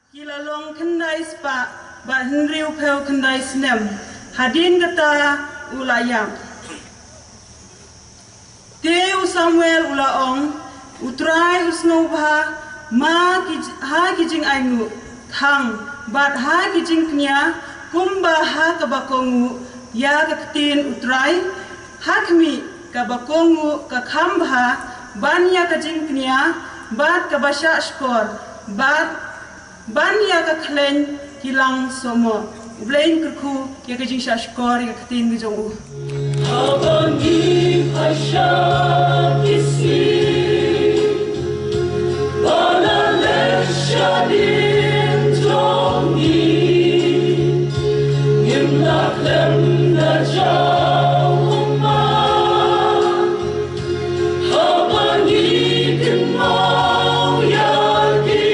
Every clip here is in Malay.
Kilalong kendai spa bat henriu peu kendai senem hadin kata ulayang. Te Samuel ulaong utrai usnobha ma ha kijing aingu thang bat ha kijing knya kumba ha kabakongu ya katin utrai hakmi kabakongu kakambha banya kajing knya bat kabasha skor bat Bania ka klen hilang somo blain kerku ya ka jing shashkor ya katin gejong Abani pasha kisi Balale shadin jongi Ngimlak lem na jawma Abani kenmau yagi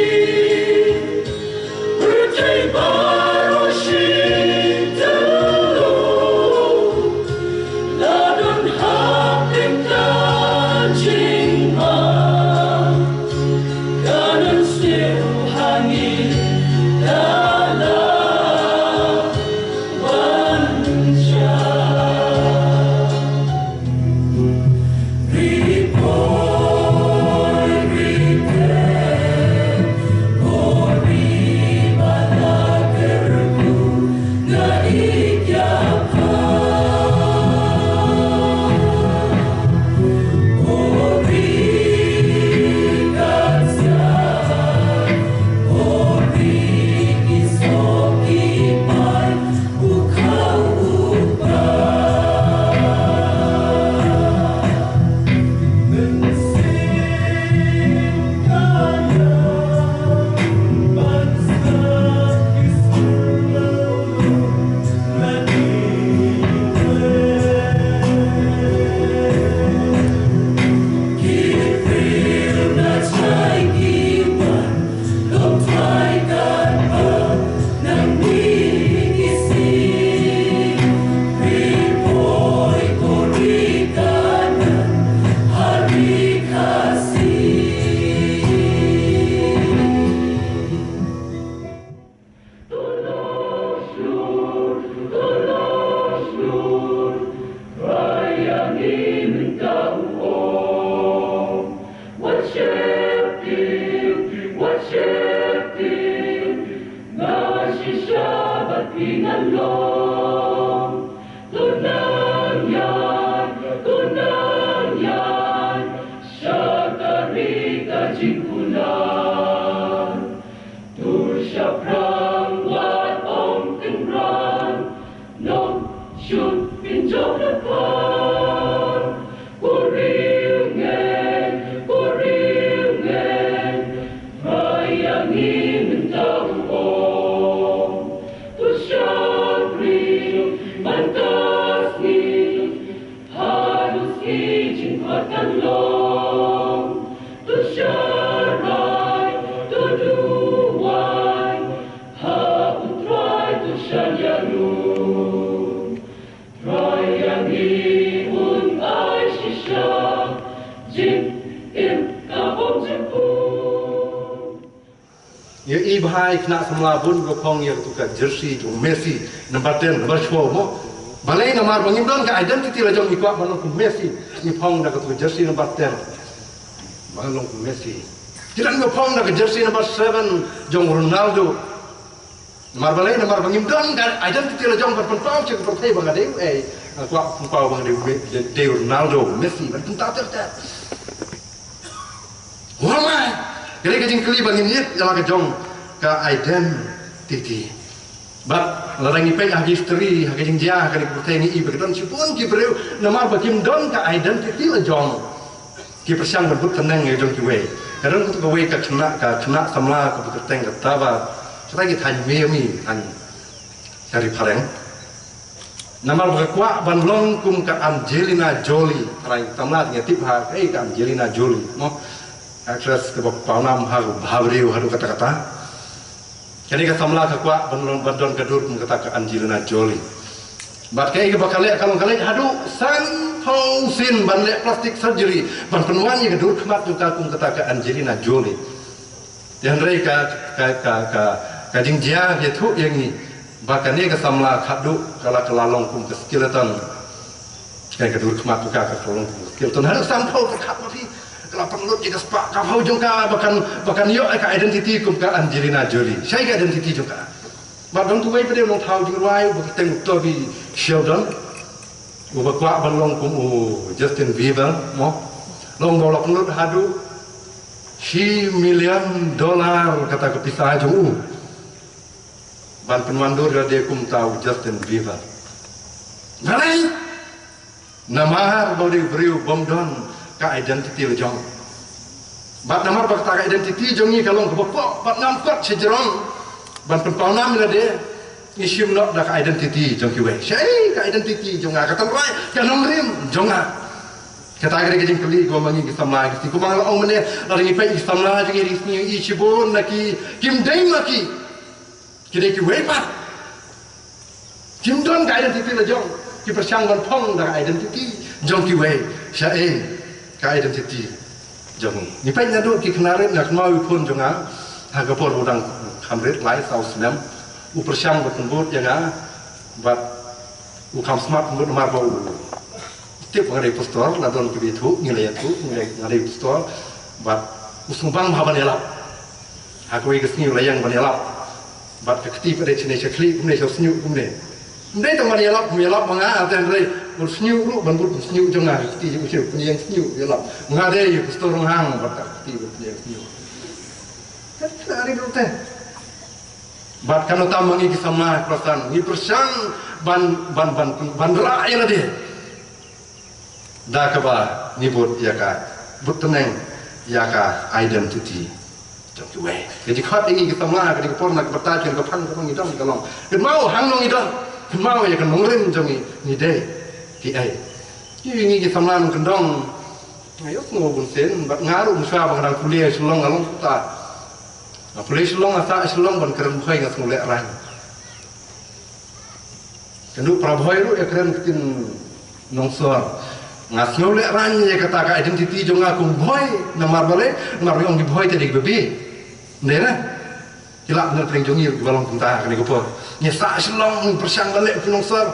Ya ibhai kena semula bun gopong ya tukar jersey tu Messi number 10 number 12 mo balai namar bangimdon ka identity la jong ikwa balong ku Messi ni pong da ka jersey number 10 balong ku Messi kiran gopong da ka jersey number 7 jong Ronaldo namar balai namar bangimdon ka identity la jong berpentau cek pertai bang ade kwa pau bang de Ronaldo Messi ban tunta ter wama jadi kajing keli bangin yet jala kajong ka identity. But larang ipay history kajing dia kali pertai ni ibu kedon sipun ki breu namar bakim don ka identity la jong ki persang berbut tenang ya jong kiwe. Kadang tu kiwe ka kena samla ka pertai ka taba. Kita ki tan mi an cari pareng. Namar bakwa banlong kum ka Angelina Jolie. Rai tamla ngetip ha ka Angelina Jolie. Mo aktris ke paunam haru bhavriu haru kata-kata. Jadi ka samla ka kwa bandon kadur kata ke Angelina Jolie. Bat kai ke bakalek kalau kalek hadu san sin ban lek plastik surgery ban penuan ye kadur kemat tu ka kata ke Angelina Jolie. yang mereka ka jingjia dia tu yang ni bahkan ni ke samla khadu kala kelalong kum ke skeleton kan ke dur khmat ka ke tolong skeleton harus sampau ke khat mati kala penlut jika sepak ka hau jongka bahkan yo ka identity kum ka Angelina Jolie saya ka identity jongka ba dong tu wei pede long thau jing rai ba teng to bi Sheldon ba kwa balong kum Justin Bieber mo long bolok penlut hadu $1 million kata kepisah jung ban penwandur dia kum tahu Justin Bieber ngalai namar bau beriu bomdon ka identity le jong bat namar bak ta identity jong ni kalong ke bopok bat ngam kot sejerong ban penpaunam la dia isim nok da ka identity jong kiwe syai ka identity jong ka tamrai ka nongrim jong kata kira kejeng keli gua mangi kisam lagi si kumang laong mana lari ngipai kisam lagi jadi sini ichibon lagi kim deng lagi kira kiwe pat kim don ka identity la jong ki persang ban phong da identity jong kiwe syai ka identity jong ngipai nyadu ki kenarin nak mau pun jong ha ga por udang hamret lai sau senam u persang ban pembut yang bat u kam smart pembut mar bau tiap mengenai pastor, ladon kebitu, nilai itu, mengenai pastor, bat usumbang mahaban elap. Aku ikut sini layang ban elap, bat kekti pada sini sekli, kemudian saya senyum kemudian. Kemudian tu ban elap mengalah, dan dari bersenyum lu, ban bersenyum jangan kekti usia punya yang senyum elap. Mengadai pastor menghang, bat kekti punya yang senyum. Kita hari dulu teh. Bat kan utama ini sama perasaan, ini persang ban raya lah dia. Da kaba nibut yaka but teneng yaka identity jom kiwe jadi khat ini kita mah jadi kepor nak bertajan ke pan ke ngidam kalong ke mau hang long idam ke mau ya kan mongrim jom ni dei ti ai ini kita mah kendong ayo ngobun sen bat ngaru musa bang kuliah sulong along ta kuliah sulong asa sulong ban keren bhoi ngas ngulek ran kendu prabhoi ru ya keren kin nongsor ngasih oleh ranya kata ka identity jong aku boy namar balik namar yang di boy tadi bebi nera kila benar paling jongi balong tentang kini kupor nyesa selong persang balik pinongsor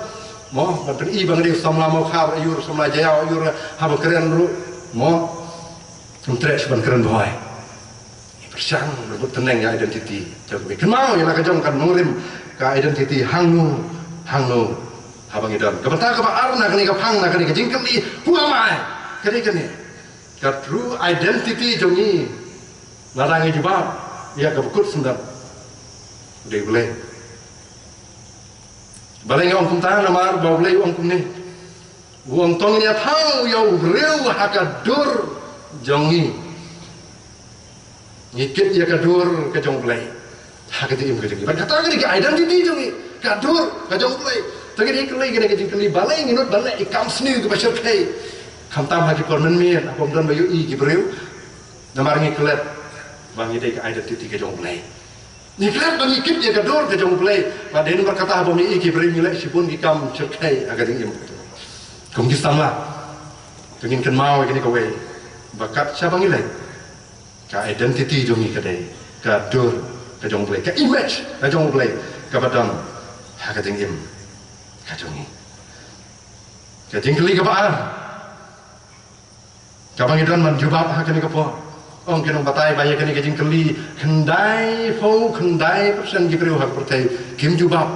mo ban i bang dia samla mau khar ayur samla jaya ayur haba keren lu mo kontres ban keren boy persang lebut tenang ya identity jong kenal ya nak jong kan mengirim ka identity hangu habang idam kebetul ke arna kini ke pang nak kini ke jingkeli puamai kini ke true identity jongi larangi jubab ya ke bukut sendap udah boleh balai orang kumta namar bawa boleh orang kumni uang tongnya tahu ya ubreu haka dur jongi ngikit ya ke dur ke jong boleh haka tim ke jongi kata kini ke identity jongi ke dur ke jong boleh tapi dia keli balai nginut balai ikam seni tu pasal pay kam tam lagi kormen mian aku dan bayu i gibreu namar ngi kelet bang ide ke identity ke jong play ni kelet bang ikip dia ke dor ke jong play pada ini berkata bang i gibreu milek sipun ikam cerkai agar dingin kum kisama ingin ken mau gini kowe bakat siapa ngilai ke identity jongi ke dai ke dor ke jong play ke image ke jong play ke badam agar dingin kajongi kajing keli ke baan kabang idan man jubab ha kini ke po ong kinong batai baya kini kajing keli kendai fo kendai persen gibreu ha pertai kim jubab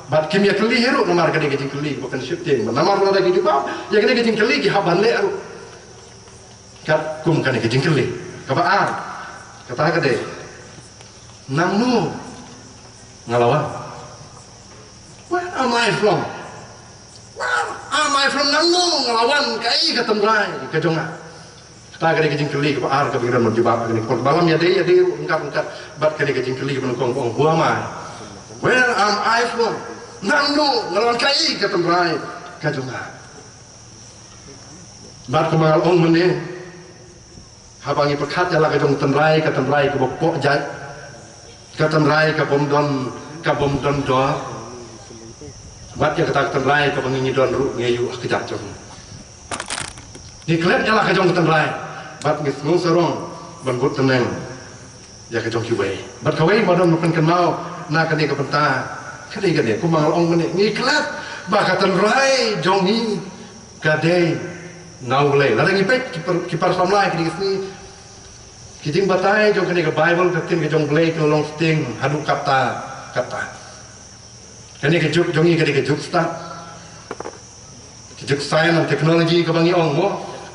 bat kim ya keli hero namar kini kajing keli bukan shifting namar la kini jubab ya kini kajing keli ki haban le aru kat kum kini kajing keli ke baan kata ka de namnu ngalawan where am I from? Am I from Nangong ngelawan kai ke temrai ke jonga ta kali ke jingkeli ke ar ke biran menjebak ini kor malam ya dia ungkap bat kali ke jingkeli ke nongkong gua mai where am I from Nangong ngelawan kai ke temrai ke jonga bat kemal ong mene habangi pekat jala ke jong temrai ke bopok jat ke temrai ke bomdon do bat ya kata tenrai ke pengingi don ru ngeyu kejap jong ni klet nyala ke jong tenrai bat ngis ngusarong ban but teneng ya ke jong ki wei bat ka wei modon pen kan mau na kan ni ka penta kali kan ni ku mangal ong kan ni klat ba ka tan rai jong ni ka dei ngau le la ngi pet ki par sam lai ki ni ki jing batai jong kan ni ka bible ka tin ka jong ble ka long sting hadu kata kan ni ka juk jong ni ka juk sta ki juk science and technology ka bangi ong mo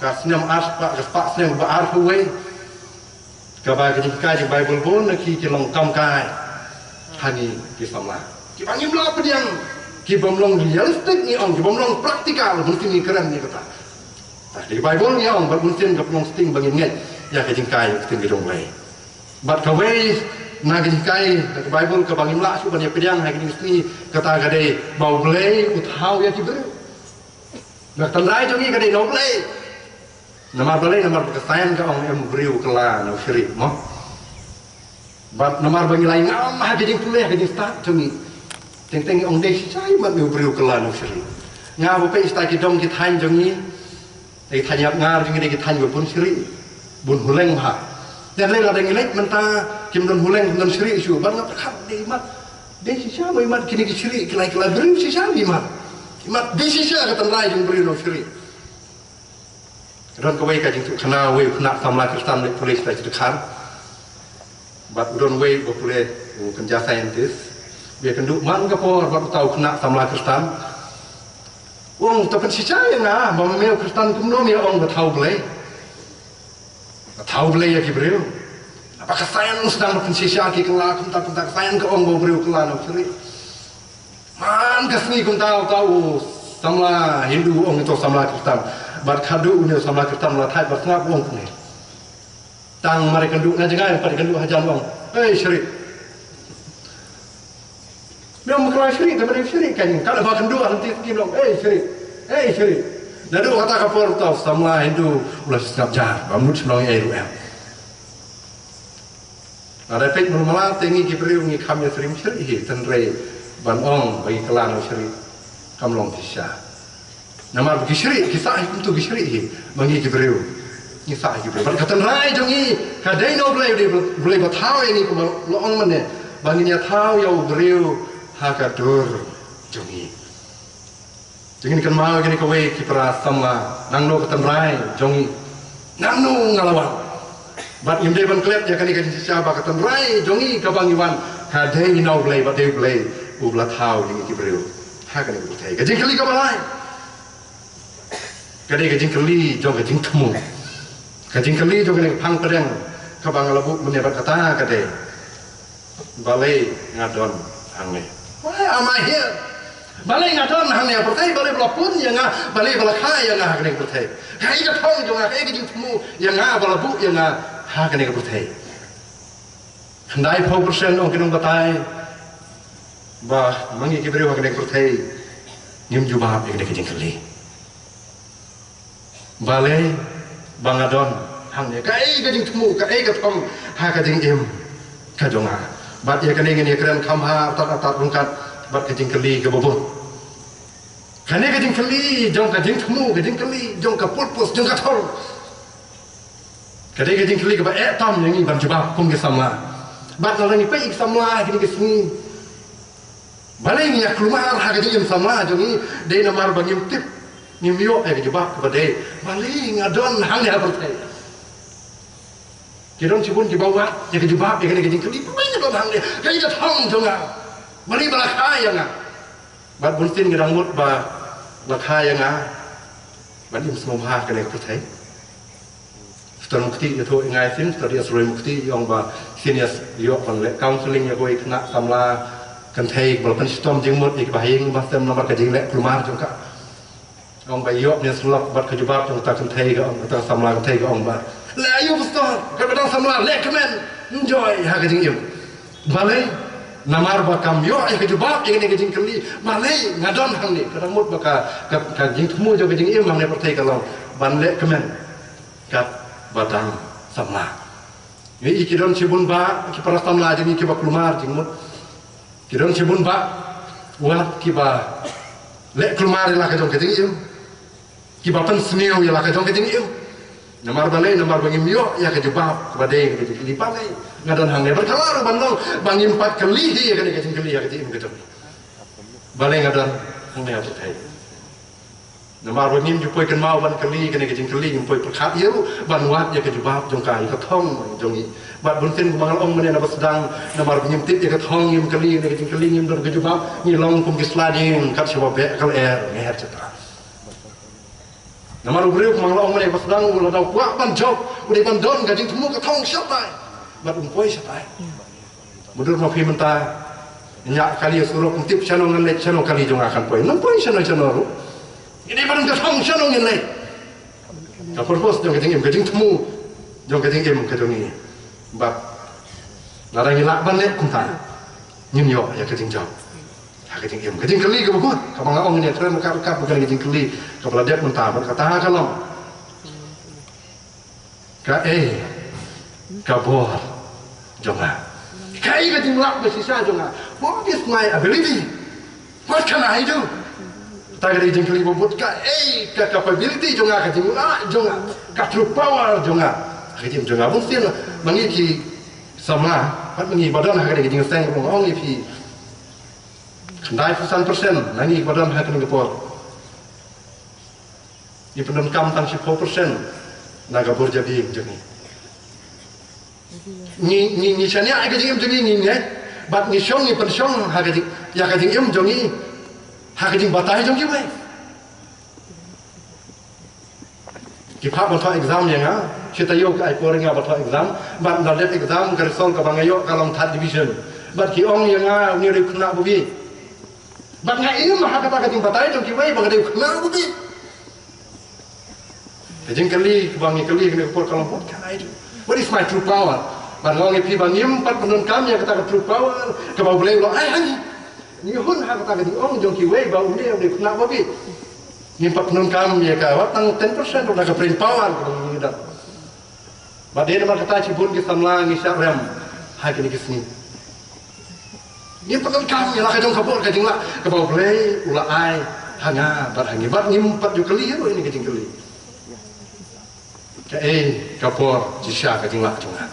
ka senyam aspa ka spa senyam ba ar hu wei ka ba ka jing ka jing bible bon ki long kam kai hani ki sama ki bangi mla pediang ki bom long realistic ni ong ki bom long praktikal mungkin ni keren ni kata di bible ni ong bat mungkin ka long sting bangi nget ya ka jing kai tin ki dong wei bat ka wei na jing kai ka bible ka bangi mla su ban ya pediang hai ni kata ka dei bau ble uthau ya ki ber nak tandai jongi ka dei no ble namar balai namar kesayan ka ong em briu kela no shiri mo bat namar bangi lain ngam ha jing puleh ka jing start jongi teng ong dei sai mat mi briu kela no shiri nga bo pe sta ki dong ki than jongi ei thanyap ngar jongi dei ki than go pun shiri bun huleng ha dan le la deng lek menta kim don huleng don shiri su ban ngap khat dei mat dei sisa mai mat kini ki shiri kelai briu sisa mi mat dei sisa ka tan rai jong briu no shiri Ron kawai ka jing tu khana wei khna samla Kristen le polis ta kan bat ron wei bo pule kerja scientist dia kendu man ka por bat tau khna samla Kristen wong to kan sicai nga ba me Kristen kumno me ong ba tau ble ya ki breu apakah sayan sedang kan sisa ki kala kunta sayan ka ong bo breu kala no seri man ka sni kun tau samla Hindu ong itu samla Kristen bat kadu unya sama kita melatai bat ngap wong ni tang mari kendu na jangan pada kendu hajan wong syrik memang kalau syrik tapi syrik kan kalau ba kendu nanti kim long syrik nadu kata kapor tau sama Hindu ulah snap jar ba mut selong ai ruem ada pek mulmala tengi ki priu ngi khamya srim syrik hi tanre ban ong bagi kelan syrik kamlong tisha nama bagi syrik kisah untuk syrik hi bagi kibreu ni sa kibreu bar katan rai jongi kadai no boleh bathau ini ko lo ong mane bagi nya thau yau breu haka dur jongi jengin kan mau gini ko we kipra sama nang no katan rai jongi nang no ngalawan bat imde ban klep ya kani kan siapa katan rai jongi ka bangiwan kadai no boleh bateu boleh ubla thau jongi kibreu haka ni ko thai ka jing kali ka balai kadai ka jing kali jong ka jing temu ka jing kali jong ka phang padang ka bang labu menebat kata kadai balai ngadon hangne wah amai here balai ngadon hangne pertai balai blapun yang balai balakha yang kadai pertai kai ka thong jong ka jing temu yang balabu yang ha kadai ka pertai handai 4% ong kinong batai ba mangi ki breu kadai pertai nim jubah kadai ka jing kali balai bangadon hangnya kai ka jing temu kai ka thong ha ka jing im ka jonga bat ya kane ngene kran khamha tat rungkat bat ka jing kali ka bobot kane ka jing kali jong ka jing temu ka jing kali jong ka purpose jong ka thong kadai ka jing kali ka ba tam yang ban jubah kum ke sama bat orang ni pai samla kini ke sini balai ni aklumar ha ka jing samla jongi dei namar bangim tip ni mio ai jubah kepada balai ngadon hang ya bertai kidon sibun di bawah ya ke jubah ya ke jing kali banyak dong hang dia kai ka thong jonga mari balakha yang bat buntin ngedang mut ba balakha yang ban im semua ha ke bertai setelah mukti ya tu ngai sin setelah dia suruh mukti yang ba senior yo pan le counseling ya koi kena samla kan thai bal pan storm jing mut ik bahing ba sem nomor ka jing le kelumar jongka ông bay yop ni sulak bat kejubab jong ta kan thai ga ong ta samla kan thai ga ong ba la ayu pastor ka badang samla le kemen enjoy ha ka jing im balai namar ba kam yo ai kejubab ini ka jing kali balai ngadon hang ni kadang mut ba ka jing temu jo ka jing im hang ni pertai ka long ban le kemen kat badang samla ni ikidon sibun ba ki para samla jing ki ba kelumar jing mut kidon sibun ba wa ki ba le kelumar la ka jong ka jing im ki bapan senior ya la ka jong ka jing im Namar balai namar bangim yo ya ke jebab kepada yang ke di balai ngadan hang ne berkalar bandong bangim 4 kali dia ke kecing kali ya ke im ke balai ngadan hang ne atai namar bangim jupoi kan mau ban kali ke kecing kali jupoi perkat yo ban wat ya ke jebab jong kai ke thong jong i bat bunten kumangal ong mene na sedang namar bangim tit ya ke thong im kali ke kecing kali im don ke jebab ni long kum ke sliding kat sebab kal air ngeher cetra Nama rubri kumangla ong mene basdang ulah dau kuak ban job udah ban don gading temu ke thong syatai bat umpoi syatai mudur ma phi menta nyak kali suruh kuntip chano ngan chano kali jong akan poi nampoi chano ru ini barang ke thong chano ngan le ka purpose jong gading temu jong gading em ke dong ni bat narang ilak ban le kunta nyim yo ya gading job Kecing keli ke buku, kapang ong ni terang kap bukan kecing keli, kapal dia mentah berkata kalau, kabor, jonga, kecing lap bersisa jonga, what is my ability? What can I do? Tak ada kecing keli bubut capability jonga kecing lap jonga, true power jonga, kecing jonga pun still mengiki sama, mengi badan kecing seng ong ipi. 90% nani badan hakan ngepor. Di pendam kam tang 10% naga bor jadi jengi. Ni chania aga jing jengi ni ne. Bat ni shong ni penshong haga jing ya ka jing jengi. Haga jing batai jengi we. Ki phap ba tho exam yang a. Kita yo ka ai por nga ba tho exam. Bat na let exam ka resol ka bangayo ka long third division. Bat ki ong yang a ni ri khna bubi. Bat ngai ini mah kata kating batai jong kiwai bang ada kenal budi. Kejeng kali bangi kali kena por kalau pot kai itu. What is my true power? Ban ngongi pi bangim pat penun kami yang kata true power ke bau boleh lo ai. Ni hun ha kata kating ong jong kiwai bau ni ada kenal budi. Ni pat penun kami ya ka watang 10% udah ke brain power ni dah. Bat dia nama kata cibun ki samlang ni syarem. Hai kini kisni. Ni pakai kami lah kajong kapur kajing lah kebau play ulah ai hanga bat hangi bat ngimpat ju kali ya ini kajing kali kapur jisha kajing lah cuma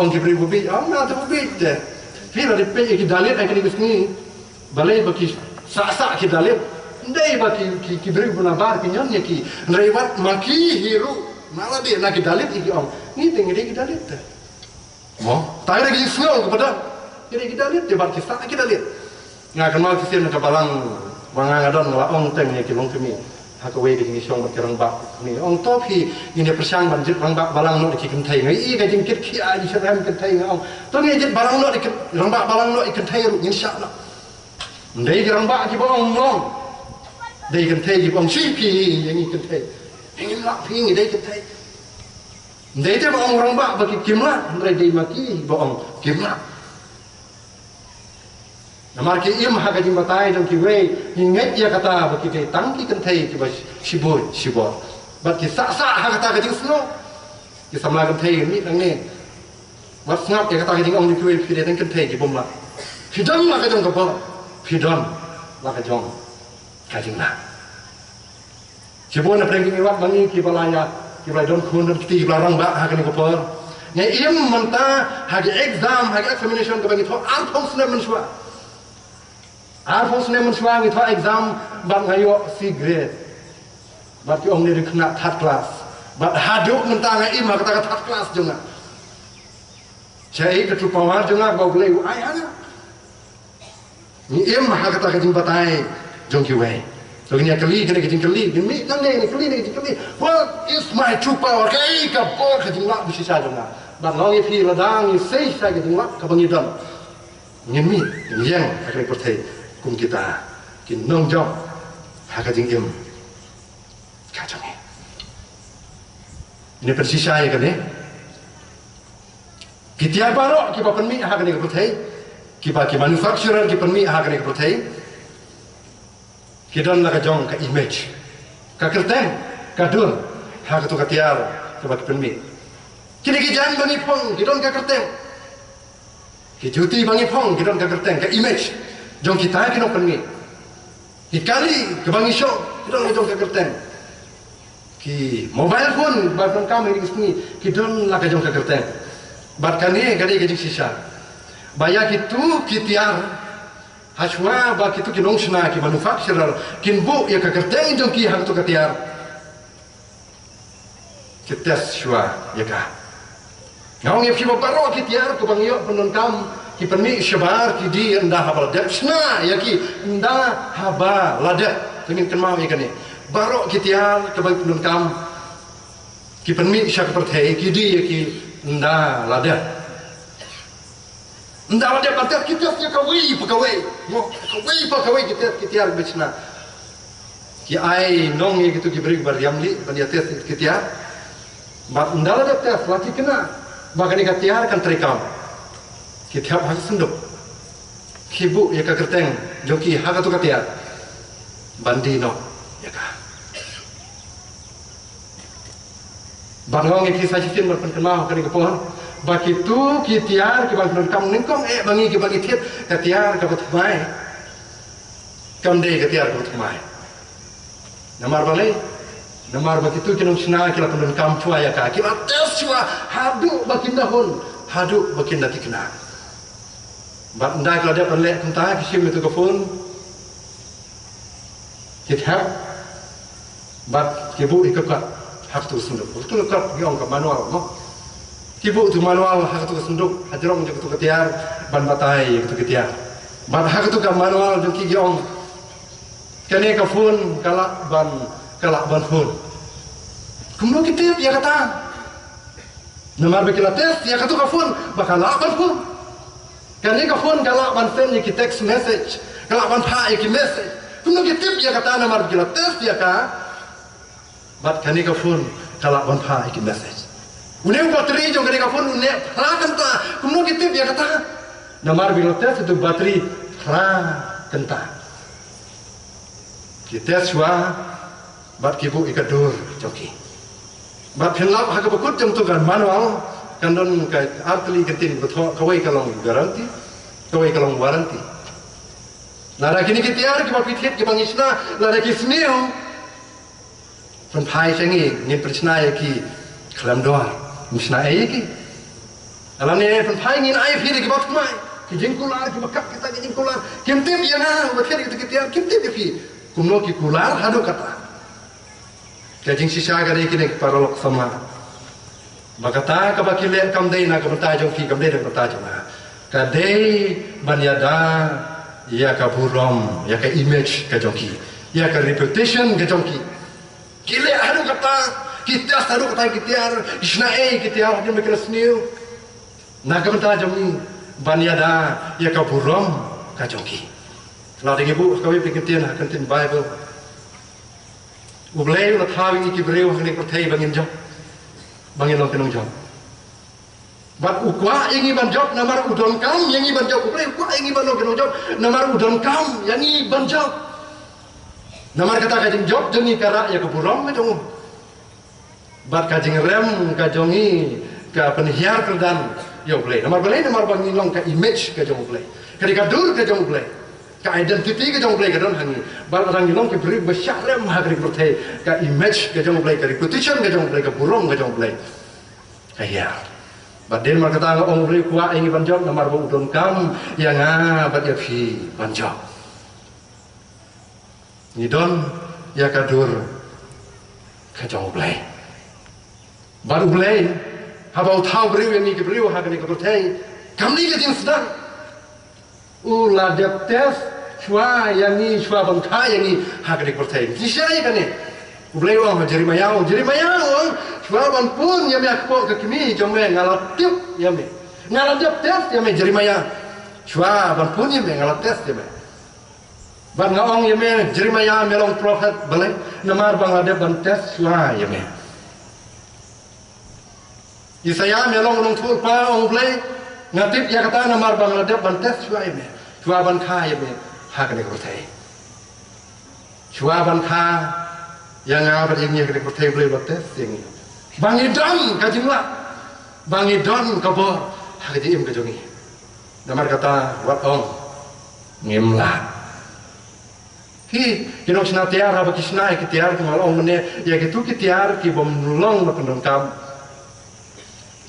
ong kibri bubi na tu bubi je fira di pe ki dalit ai kini bisni balai baki sa ki dalit ndai baki kibri bunabar kinyon ya ki rewat maki hiru malah dia nak ki dalit iki ong ni tinggi ki dalit mo tak ada ki snow kepada jadi kita lihat debat kita lihat. Nggak kenal kisah nak Balang, bangadon ngelaong teng ni kilong kami. Haka wei ke jingiaseng berkerang bak ni. Ong topi ini persang banjir rang bak Balang no dikiken thai ngai i ka jing kit kia di seram ken thai ngau. To ni jit Balang no diken rang bak Balang no iken thai ru insyaallah. Ndai rang bak ki bong long. Dei ken thai ki bong si pi yang iken thai. Ingin lak pi ngi dei ken thai. Ndai te bong rang bak bagi kimla, ndai dei maki bong kimla. Namar ki im ha kajing batai dong ki wei inget ya kata baki te tangki kentai ki bas sibot bat ki sa ha kata kajing sno ki samla kentai ni dang ni bat ngap ya kata kajing ong ki wei pi de tang kentai ki bomla pidon la kajong ka ba pidon la kajong kajing na sibot na preng ki wat bangi ki balaya ki balai don khun ki larang ba ha kani ko por ngai im manta ha exam ha examination ka bangi tho am thong sne men shwa Arfos ne mensuang itu exam bat ngayo C grade. Bat ki ong ni kena third class. Bat haduk mentang ngai ima kata third class jonga. Cai ke tupawar jonga bau boleh ai ana. Ni im ha kata kajing batai jong ki wei. So ni kali kena kajing kali ni nang ni kali ni kajing kali. What is my true power? Kai ka por kajing lak bisi sa jonga. Bat nongi pi ladang ni sei sa kajing lak ka bangidon. Ngin mi yang akan pertai kum kita kin nong jong haka jing im kacang ini persisa ya kan kita baru kita penmi haka ni kepertai kita manufacturer kita penmi haka ni kepertai kita nak jong ke image ka kerten ka dur haka tu katiar kita penmi kini kita jangan bani pong kita ka kerten kita juti bangi pong kita ka kerten ka image jong kita kena pergi. Hikali kebangi syok kita jong ke kerten. ki mobile phone ba kon kam ini sini ki don la ka jong ka kerteng bat kane gadi ke sisa baya kitu kitiar haswa ba kitu ki nong sna ki manufacturer kin bu ya ka kerteng jong ki hang tu katiar kitas shwa ya ka ngau ngi ki baro kitiar ko bang yo penon kam ki permi shabar ki di anda habal dak sna ya ki anda haba ladak ingin kenal ya kane Barok kitiar kebaik penon kam ki permi syak perthai ki di ki nda lada patat kita sia kawai pakawai kita kitiar bechna ki ai nong ye gitu ki beri bariamli bandiates kitiar ba nda lada tes lati kena bagani kitiar kan trikam kitiar has sunduk kibu ya ka kerteng joki haga tu kitiar bandino ya ka Bangong yang kisah cincin berkenal kali kepohan, bagi tu kitiar kibang kam nengkong bangi kibang itit kitiar kabat mai, kam deh kitiar kabat mai. Namar balai, namar bagi tu kinong sena kila penun kam cua ya ka, kila tes cua hadu bakin dahun, hadu bakin dati kena. Bat nda kila dia penlek kuntah kisim itu kepun, kitiar, bat kibu ikakat. Hak tu senduk, betul kat giong ke manual, no? Kibu tu manual hak tu senduk, hajarong je tu ketiar, ban batai tu ketiar. Ban hak tu ke manual je giong. Kene ke phone kalak ban phone. Kumno kitip ya kata. Namar bekila test ya katu ke phone bakal ban phone. Kene ke phone kalak ban send ki text message, kalak ban pa ki message. Kumno kitip ya kata namar bekila test ya ka. Bat kani ka phone kalak ban pha iki message une bateri jong kani ka phone une phra kanta kumno kitip ya kata namar bilotes itu bateri phra kanta kita swa bat kibu ikadur joki bat phenlap ha ka bakut jong tu kan manual kan don ka artli kentin betho kawai kalong garanti kawai kalong waranti lara kini kitiar ki bapithit ki bangisna lara ki sneo From Pai Changi, ni percaya ki kelam doa, misna ayah ki. Alam ni from Pai ni ayah pilih ki bot mai, ki jengkular ki bakap kita ki jengkular, kim tip ya na, bakher kita kita kim tip ki, kumno ki kular hadu kata. Kajing sisa kali ki nek parolok sama. Bakata ka bakile kam dei na ka bata jong ki kam dei na bata jong na. Ka dei banyada ya ka burom, ya ka image ka jong ki, ya ka reputation ka jong ki. Kile hadu kata kita hadu kata kitiar isnae kitiar dia mikir sniu naga benta jami banyada ya ka burom ka joki la de ibu kawi pikitian akan tin bible ublei la thawi ki breu hang ni perthai bangin jok bangin lo pinong jok bat ukwa ingi ban jok namar udon kam yangi ban jok ublei ukwa ingi ban lo pinong jok namar udon kam yangi ban jok Namar kata kajing job jongi kara ya keburong kajong. Bat kajing rem kajongi ka penhiar kerdan ya boleh. Namar bangin long ka image kajong boleh. Ketika dur kajong boleh. Ka identity kajong boleh kadon hangi. Bat orang long ke beri besar rem hagri pertai ka image kajong boleh ka reputation kajong boleh ka burong kajong boleh. Kaya. Bat den mar kata ong boleh kuat ingi banjok namar bo udon kam yang bat ya fi banjok. Nidon ya kadur kajong blay. Baru blay, habau tahu beriu yang ni keberiu haga ni kebertai. Kam ni kajing sedang. Ulah dep tes shua yang ni shua bangka yang ni haga ni kebertai. Kisah kan ni. Blay orang Jeremiah orang shua ban pun yang mek pok ke kimi jom ngalat tiup yang mek. Ngalat dep tes yang mek Jeremiah. Shua ban pun yang mek ngalat tes yang mek. Ban ngaong yeme Jeremiah melong prophet balik namar Bangladesh ban tes shua yeme. Isaya melong nong tur pa ong blay ngatip ya kata namar Bangladesh ban tes shua yeme. Shua ban kha yeme hak ni kotai. Shua ban kha yang ngau ber ingnya ni kotai blay ban tes yang. Bangidon kajingla. Bangidon kabor hak di im kajongi. Namar kata wat ong ngimla. kinong sinatiar haba kisnai kitiar ki malong mene ya gitu kitiar ki bom long na pendon kam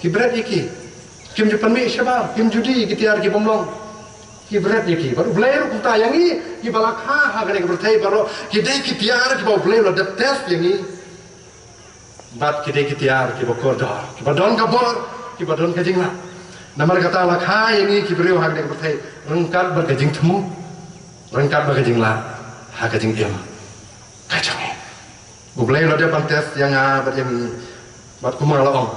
ki berat iki kim Jepun mi shabar kim judi kitiar ki bom long ki berat iki baru blair ku ta yang i ki balak ha gane ki bertai baru ki dei kitiar ki bom blair la test yang i bat ki dei kitiar ki bokor dor ki badon kabor ki badon kajing la namar kata lak ha yang i ki beriu ha gane ki bertai rengkat berkajing temu rengkat berkajing la Haka jing im kacang ni. Bublai lo dia pantes yang abad yang ini. Bat kumang laong.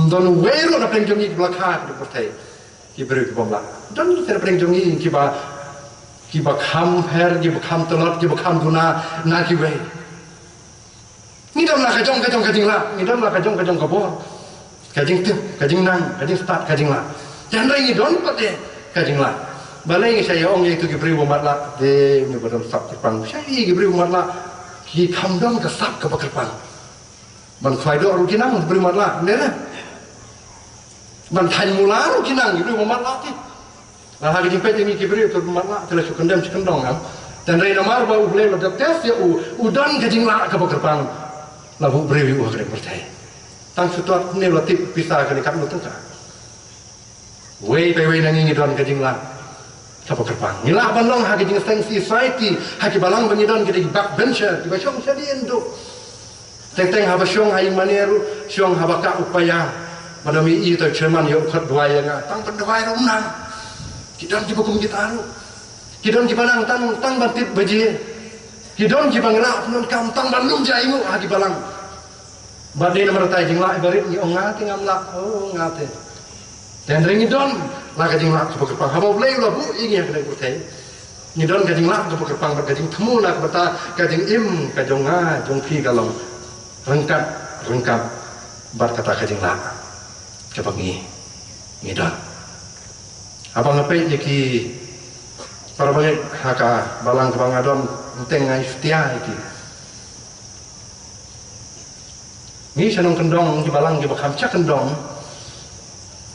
Don wero na peng jongi belakang di pertai. Kiberi kibomla. Don ter peng jongi kiba kham her kiba kham telot kiba kham guna na kibai. Ni dam la kacang kajing la. Ni dam la kacang kabor. Kajing tu, kajing nang, kajing start kajing la. Jangan lagi don pate kajing la. Balang saya orang yang itu diberi umat lah, dia ni badan sap kerpang. Saya diberi umat lah, ki kamdam ke sap ke kerpang. Man khaido rukinang diberi umat lah, ni lah. Man thay mula rukinang diberi umat lah ti. Nah hari jemput ini diberi umat lah, telah cukendam cukendong am. Dan dari nomor baru boleh lo tes ya udan kajing lah ke kerpang. Lalu beri uang kerja percaya. Tang sutuat ni lo tip pisah ke dekat lo tengah. Wei nangi udan kajing lah. Siapa kerpang? Nilah Balang haki Jingiaseng society, haki Balang bangidon kita backbencher, kita syong sadian tu. Teng haba syong hai maneru, syong haba ka upaya. Madami i tu chairman yo khot dwai nga, tang pendwai rumnang. Kidon ki bukum kita aru. Kidon ki Balang tang bantit baji. Kidon ki bangla non kam tang bandung jaimu haki Balang. Badai nomor tai jingla ibarit ni ongate ngamla, oh ngate. Dan ringi don lah kajing lak ke kerpang. Haba boleh lah bu ini yang kena bertai. Ni don kajing lak ke kerpang berkajing temu lah berta kajing im kajong jong pi kalong rengkat bar kata kajing lak ke pangi. Ni don. Abang ngapai iki para bangai Haka Balang ke bangadon enteng ngai setia iki. Ni senong kendong di Balang di bakam cak kendong.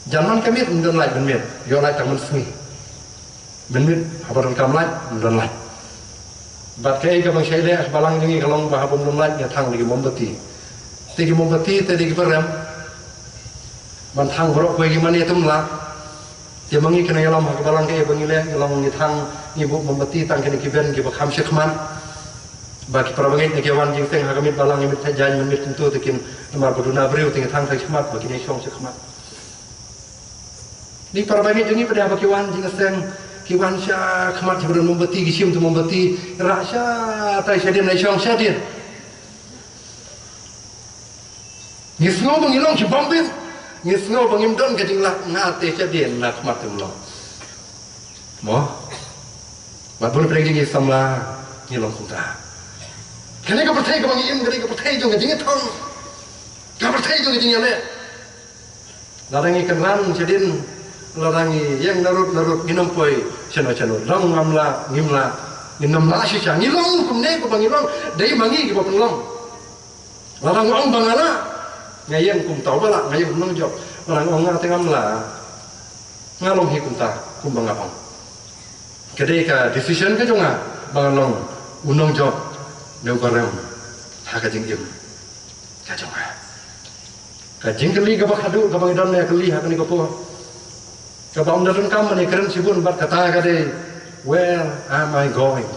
Jangan kami mendon lai benmit, yo lai taman sui. Benmit, apa orang kam lai mendon lai. Bat kaya kabang syaidah Balang ini kalau bahasa belum lai nyatang lagi mombati. Tegi mombati tadi kiperem. Bantang berok kue gimana itu melak. Dia mengi kena yalam hak Balang kaya bangile yalam nyatang ibu mombati tang kena kiben kiba kam syekman. Bagi para bangit nyakiwan Jingiaseng hakamit Balang imit jangan menit tentu tekin nomor berduna beriu tinggal tang syekmat bagi nyong syekmat. Ni para bangit ini pada apa kiwan Jingiaseng kiwan sya kemat sebelum membeti gisim tu membeti rasya tai syadin nasyong syadin ngisngo bangilong si bombin ngisngo bangimdon kajinglah ngate syadin nak kemat tu melong mo mat pun pergi ngisam lah ngilong kunta kene ka pertai ka bangim kene ka pertai jong kajing thong ka pertai jong kajing le larangi kenran syadin larangi yang narut minum poi chano long ngamla ngimla minamla shisha ngilong kumne ko bangilong dai mangi ko penglong larang ong bangala ngayeng kum tau bala ngayeng kum nongjok larang ong ngate ngamla ngalong hi kumta kum bangapong kedai ka decision ka jonga bangalong unong job neu karem haka jingjim ka jonga ka jingkeli ka bakhadu ka bangidon ne keli haka ni ko po Kabang dalam kamu ni keren sibun bat kata kade, where am I going?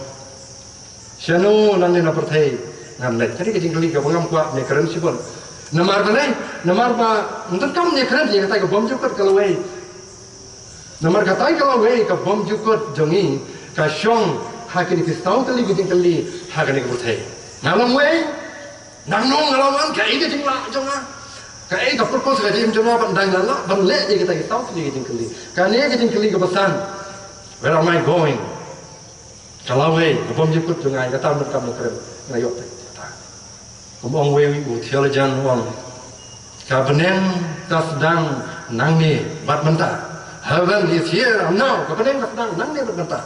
Sianu nanti nak pergi ngamlet. Jadi kejing kali kabang kuat ni keren sibun. Namar ba untuk kamu ni keren dia kata kabang jukut kalau way. Namar kata kalau way kabang jukut jongi kasyong hakin kistau kali kejing kali hakin pergi. Ngalong way, nangnong ngalawan kaya kejing lah jonga. Kaya ka purpose ka jim jona pandang lala banle je kita tahu sendiri kejing keli. Kane kejing keli ke pesan. Where am I going? Kalau we bom jiput jungai kata mereka keren ngayok ta. Komong we u theologian wong. Ka beneng ta sedang nang ni bat menta. Heaven is here now. Ka beneng ta sedang nang ni bat menta.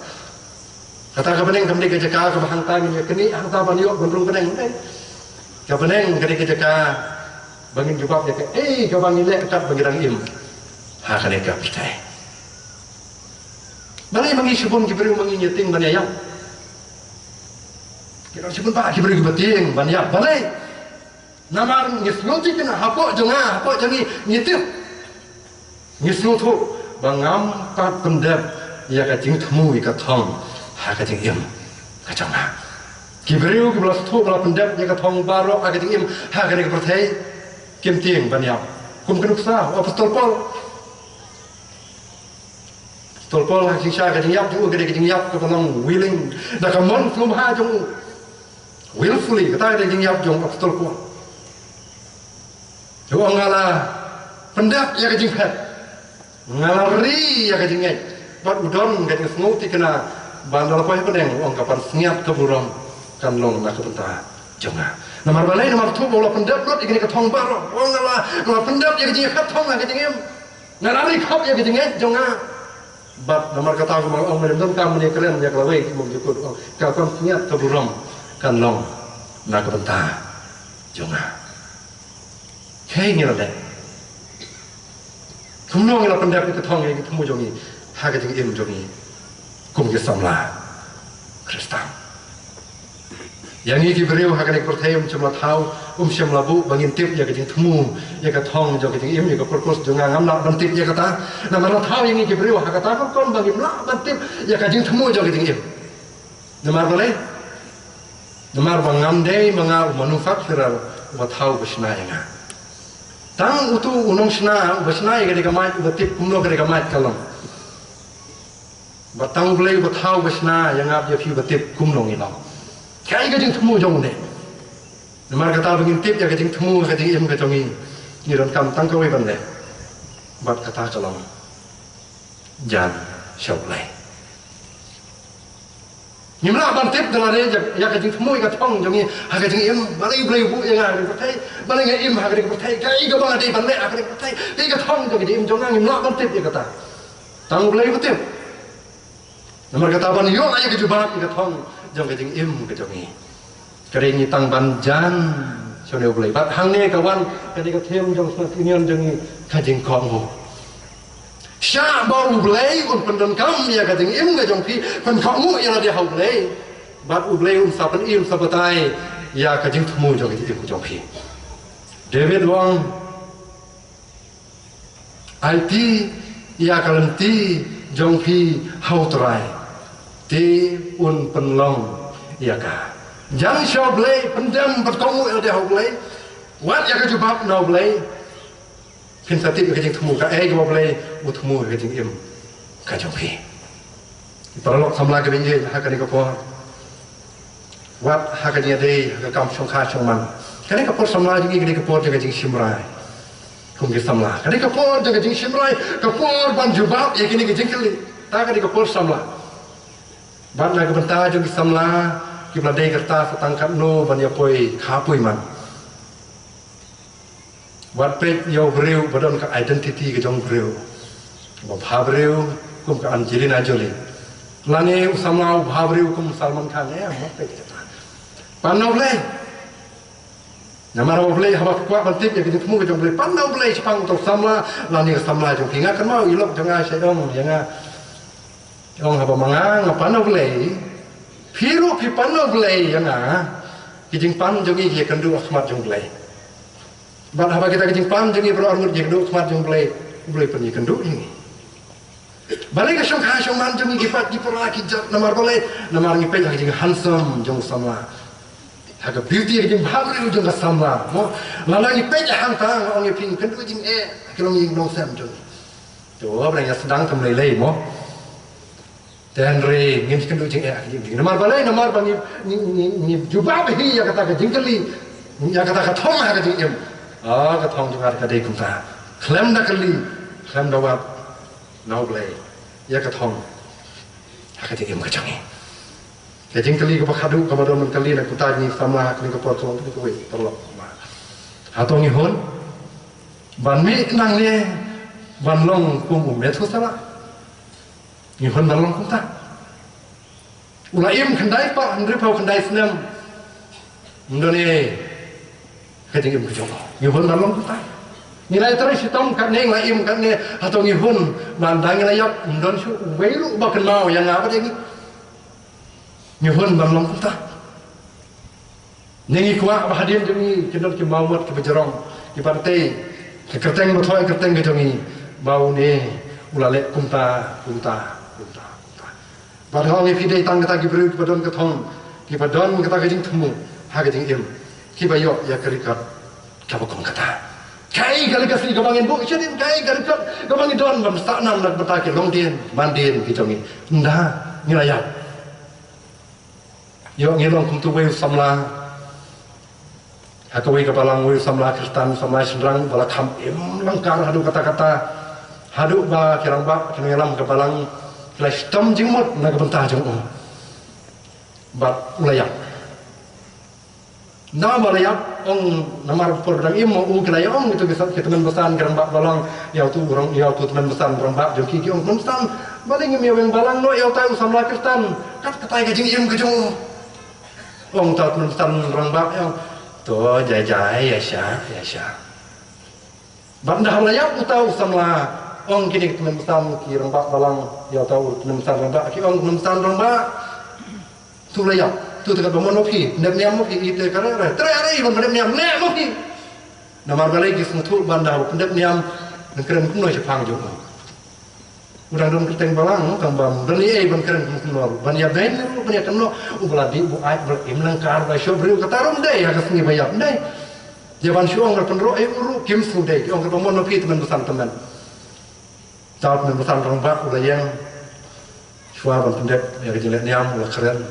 Kata ka beneng kamdi ke jaka ka bahang tang ni keni hang ta ban yok gondrong beneng dai. Ka beneng kadi ke jaka bangin jawab dia ke kau bangin lek kat bangirang im ha kane ka pitai balai mangi subun ki beru mangi nyeting bani ayam Kita sebut pak kibri kebeting banyak balai. Namar ngisnuti kena hapok jonga hapok jangi nitip. Ngisnutu bangam pat pendep ya kacing temu ika thong ha kacing im kacanga. Kibriu kiblas tu bala pendep ya katong barok ha kacing im ha kacing perthai kim tieng banyak. Kum kenuk sa apostol Paul kacing sha kacing yap tu kacing yap ko nang willing da kamon flum ha jong willfully kata kacing yap jong apostol Paul. Jo ngala pendep ya kacing pet. Ngalari ya kacing ngai. Bat udon kacing smuti kena bandar apa yang pedeng orang kapan sengiat keburam kan long nak kepenta jonga. Namar balai namar tu bola pendap lot ikini ketong baro. Orang ngala namar pendap ya kacing ketong lah kacing em. Ngalari kop ya kacing ngai jonga. Bat namar kata aku orang mendem kamu ni keren ya kalau wei mung jukut kapan sengiat keburam kan long nak kepenta jonga. Kaya ngira deh. Kumno ngila pendap itu ketong ya ketemu jongi. Ha kacing em jongi. Kum ke samla Kristan. Yang ini kiberiu hakane pertayam cuma tahu syam labu bangin tip ya kacing temu ya katong jo kacing im ya kapurkus jonga ngamnak ban tip ya kata. Nah mana tahu yang ini kiberiu hakata kon bangin nak ban tip ya kacing temu jo kacing im. Namar boleh? Namar bangam dei manga manufacturer wa tahu besna yang tang utu unong sna besna ya ketika mai batip kumno ketika mai kalong. Batang boleh batau besna yang ab ya fiu batip kumnong ilang. Kai kajing temu jong ne. Namar kata begin tip ya kajing temu kajing im kajongi. Ni ron kam tang kawai ban le. Bat kata kalong. Jan syaulai. Nimla ban tip dalare ya kajing temu ka tong jongi ha kajing im balai boleh bu ya ngar patai balai ngai im ha kajing patai kai ka bang ade ban le ha kajing patai kai ka tong jongi im jonga nimla ban tip ya kata. Tang boleh batip. Nomor kata ban yo aja ke jubah ke thong jong ke jing im ke jongi. Kering ni tang ban jan sone boleh. Bat hang ne kawan kadi ke them jong sna kinian jongi ka jing kong ho. Sya bau boleh un pendon kam ya ka jing im ke jong pi pen kong ya dia hau boleh. Bat u boleh un sapan im sabatai ya ka jing temu jong ke im jong pi. David Wang IT ya kalenti jong pi hau terai. Ti un penlong ya ka jang sho blai pendam bertemu el dia blai wat ya ka jubab no blai pin sati ke jing temu ka go blai utmu ke jing im ka jong pi paralok samla ke binje ha ka ni ko wat ha ka ni dei ka kam chong kha chong man ka ni ka por samla jing ke ni ka por ke jing simrai kum ke samla ka ni ka por ke jing simrai ka por ban jubab ya ke ni ke jing kali ta ka ni ka por samla ban na kebenta jong samla ki bladai kerta setangkat no ban ya poi kha poi man wat pet yo breu badon ka identity ke jong breu ba bha breu kum ka Angelina Jolie lane samla bha breu kum Salman Khan ya mo pet ta pan no ble namar ble haba kwa ban tip ya ke temu ke jong ble pan no ble chpang to samla lane samla jong kinga kan mau ilok jong a sedong yang ông haba manga ngapan boleh piru pipan boleh yang kijing pan jongi ye kendu akhmat jong boleh bat haba kita kijing pan jongi bro armut ye kendu akhmat jong boleh pergi kendu ini balik ke syongkha syongman jongi kipat kipora kijat namar boleh namar ngi pe kijing handsome jong sama haga beauty kijing bhabri jong sama mo lala ngi pe hang tang ong ye ping kendu jing kilong ying no sam jong to apa yang sedang temlei mo dan re ngin kendu jing jing namar balai namar bangi ni jubah behi ya kata ke jingkeli ya kata ka thong ha ka jing em ka thong jing ka dei kum ta klem da kali klem da wat no blai ya ka thong ha ka jing em ka changi ke jingkeli ka khadu ka badon kali na kuta ni sama ni ka pot thong tu ko terlok ma ha to ngi hon ban mi nang ne ban long kum me thu sala ni hon ban long kum ta ula im khandai pa ndri pau khandai snam ndone ka jing em ka jong ni hon ban long kum ta ni lai trai sitom ka neng la im ka ne ha to ngi hon ban dang la yak ndon su wei lu ba kan mau yang apa dia ni ni hon ban long kum ta Nengi kuat bahagian jongi kendor ki mawat ki berjerong ki pantai ki kerteng berthoi kerteng ke jongi bau ni ulale kumta. Padahal ni fidei tang kata ki beri ki padon ketong ki padon kata ke jing temu ha ke jing im ki bayo ya kerikat kabakong kata kai galikas ni gabangin bu jadi kai galikat gabangin don bam saknam nak betaki longdien bandien ki jongi nda ngilaya yo ngilong kum tu wei samla Haka wei ke Balang wei samla Kristen samla senrang bala kam im langkar hadu kata-kata hadu ba kirang ba kingelam ke Balang kelai stom jingmot na ke bentah jong bat ulayak na balayak ong namar por dang im ong kelai ong itu kita teman besan kirang ba Balang yau tu teman besan kirang ba jong ki ong besan baling im yang Balang no yau tai samla Kristen kat katai ke jing im ke jong ong ta teman besan kirang ba yang to jajai ya sya banda layak utau samla ong kini teman besar ki rembak Balang ya tahu teman besar rembak ki ong teman besar rembak tu layak tu dekat bomon mopi nem niam mopi ite karera terare ban nem niam ne mopi namar balai ki smutu banda nem niam ngkeren kuno sepang jo udang dong keteng Balang kang bam dan ni ban keren kuno ban ya ben ban ya keno ubladi bu ai bel imlangkar ba syo bru katarum dai ha kasni bayap dai jaban syong ber penro uru kim su dai ong ber mon pi teman besar teman tahu teman besar rong bak ulah yang syua ban pendek ya kejelet niam ulah keren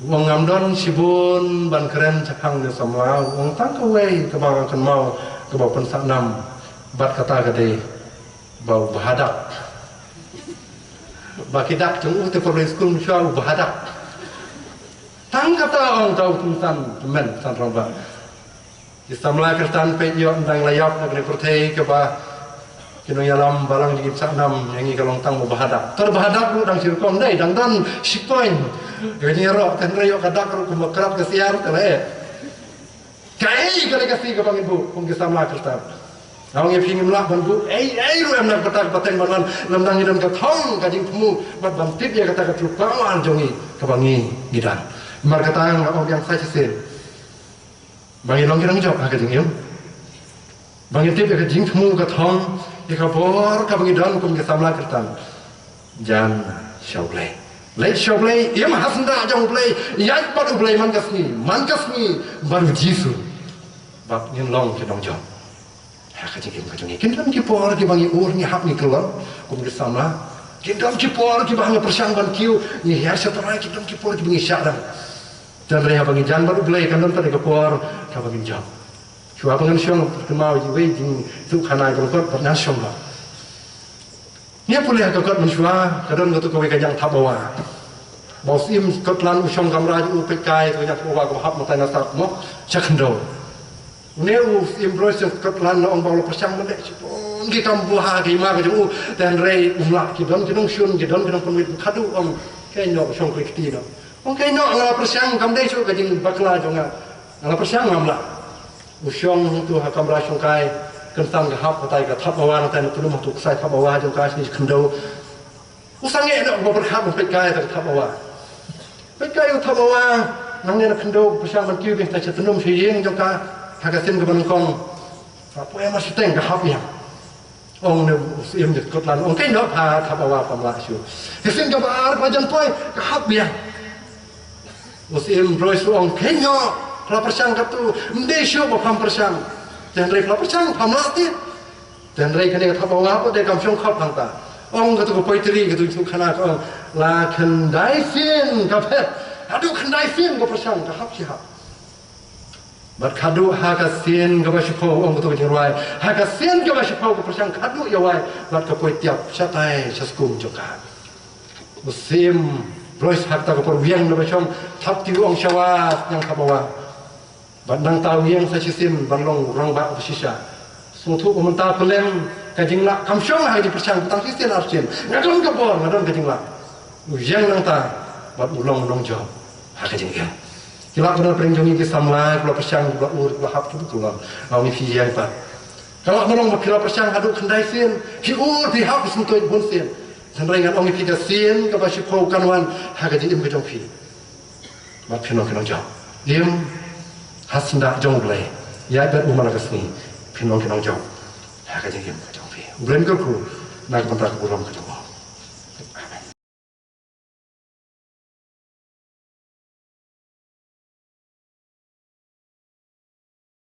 wong ngamdon sibun ban keren capang ni semua wong tang ke wei ke bawang kan mau ke bawang pensak nam bat kata gede bau bahadak bakidak jeng te public school syau bahadak tang kata orang tahu tuntan teman san romba Islamlah Kristen pe yo ndang layap nak ni pertai ke ba kino yalam Balang di saknam yang i kalong tang bahadak terbahadak lu dang sirkom dai dang dan sipoin gani ro kan rayo kadak ru ku makrab ke siar tele kai kali kasi ke bang ibu pung Islamlah Kristen Awang yang pingin melak bantu, lu yang nak kata paten banan, lemdang hidan katong kajing temu, bat bantip ya kata keturutan jongi kebangi gidan. Mar kata orang yang saya sesir, bangi long kirang jawab kajing ilmu, bangi tip ya kajing temu katong, ya kabor kebangi dan kum kesamla kertan, jan syaublay, late syaublay, ia mah hasenda jang blay, ia bat ublay man kasni baru jisu, bat ngin long kirang jawab. Kajing kajing kindam ki por ki bangi ur ni hak ni kelam kum di sama kindam ki por ki bangi persang ban kiu ni her setara kindam ki por ki bangi syadam dan reha bangi jan baru belai kan tadi ke por ka bangi jam cua bangan syong kemau ji wei jing tu khana jong kot pernah syong ba ni pulih ka kot mensua kadon gotu ko kajang thabawa bos im kotlan usyong kamra u pekai tu nya ko ko hap matai nasak mo chakndo Neu impresi Scotland orang bawa pasang mendek pun kita buah gimana gitu dan rei umlak kita kita syun kita pemit kadu om kayaknya syong kiti dah om kayaknya ngala pasang kamdai syong kajing bakla jonga ngala pasang ngamla usyong tu hakam rasyong kai kentang gahap katai ka thap awan tai tu mah tu sai thap awan jong kai ni khndo usang ye nak berhab pet kai ta thap awan pet kai thap awan nang ne khndo pasang man kiu ta chatunum siyeng jong ka Haka sin ke Balang apa yang masih tengah habis orang ni usim di Scotland orang kena apa awak pamlah syu sin ke bar pajan poi ke habis usim Royce orang kena kalau persang katu mende syu pam persang dan rei kalau persang pamlah ti dan rei kena apa awak apa dia kamsyong khot bangta orang katu poi teri katu tu kana orang la kendai sin kapet aduh kendai sin ke persang ke habis Berkadu hakasin kebasyipo orang betul jeruai hakasin kebasyipo kepersang kadu yawai lat kepoi tiap syatai seskum joka musim Royce hakta keperwiang lebasong tap tiu ong syawat yang kabawa bandang tahu yang sacisin balong rong bak bersisa suatu pementah pelem kajing lak kamsyong hai di persang petang sisin arsin ngadon kebor ngadon kajing lak yang nang ta bat ulong jawab hakajing ya Kilap benar peringjongi ke samlai, kalau persang, kalau ur, kalau hap tu keluar. Awak ni fiyai pak. Kalau menong kalau persang aduk kendai sin, ki ur di hap sentuh bun sin. Dan ringan awak ni fiyai sin, kalau si pau kanwan, haga jadi imbe jong fi. Mak kena jauh. Diam hasnda jongle. Ya ber umalagasni pinong kinong jong. Haka jengim kajong pi. Ubren ko nak kontak uram kajong.